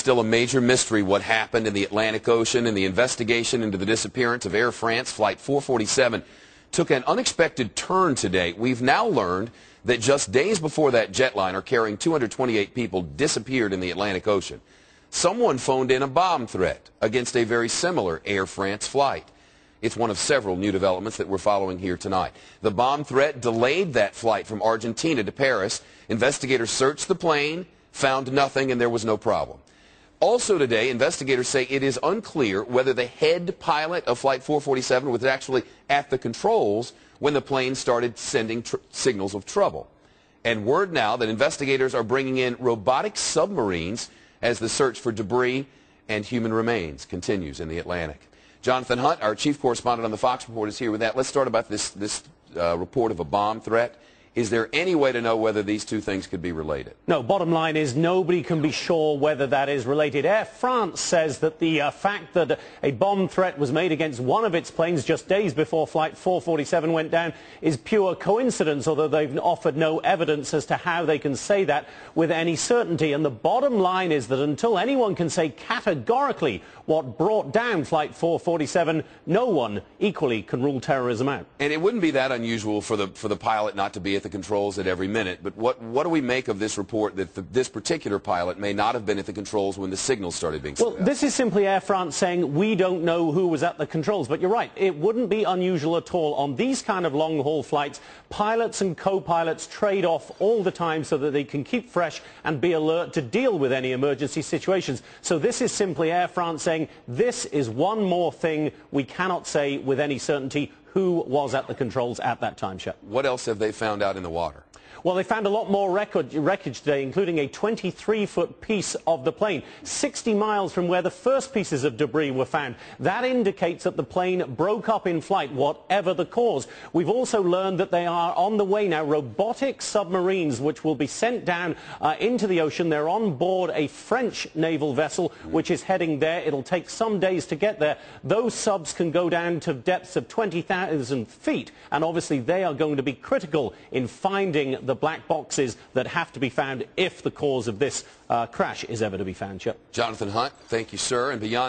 still a major mystery what happened in the Atlantic Ocean, and the investigation into the disappearance of Air France Flight 447 took an unexpected turn today. We've now learned that just days before that jetliner carrying 228 people disappeared in the Atlantic Ocean, someone phoned in a bomb threat against a very similar Air France flight. It's one of several new developments that we're following here tonight. The bomb threat delayed that flight from Argentina to Paris. Investigators searched the plane, found nothing, and there was no problem. Also today, investigators say it is unclear whether the head pilot of Flight 447 was actually at the controls when the plane started sending signals of trouble. And word now that investigators are bringing in robotic submarines as the search for debris and human remains continues in the Atlantic. Jonathan Hunt, our chief correspondent on the Fox Report, is here with that. Let's start about this report of a bomb threat. Is there any way to know whether these two things could be related? No, bottom line is nobody can be sure whether that is related. Air France says that the fact that a bomb threat was made against one of its planes just days before Flight 447 went down is pure coincidence, although they've offered no evidence as to how they can say that with any certainty. And the bottom line is that until anyone can say categorically what brought down Flight 447, no one equally can rule terrorism out. And it wouldn't be that unusual for the pilot not to be at the controls at every minute, but what do we make of this report that this particular pilot may not have been at the controls when the signals started being sent out? Well, this is simply Air France saying we don't know who was at the controls, but you're right, it wouldn't be unusual at all. On these kind of long-haul flights, pilots and co-pilots trade off all the time so that they can keep fresh and be alert to deal with any emergency situations. So this is simply Air France saying this is one more thing we cannot say with any certainty who was at the controls at that time, Shep. What else have they found out in the water? Well, they found a lot more wreckage today, including a 23-foot piece of the plane, 60 miles from where the first pieces of debris were found. That indicates that the plane broke up in flight, whatever the cause. We've also learned that they are on the way now, robotic submarines, which will be sent down into the ocean. They're on board a French naval vessel, which is heading there. It'll take some days to get there. Those subs can go down to depths of 20,000 feet, and obviously they are going to be critical in finding the black boxes that have to be found if the cause of this crash is ever to be found. Jonathan Hunt, thank you, sir. And beyond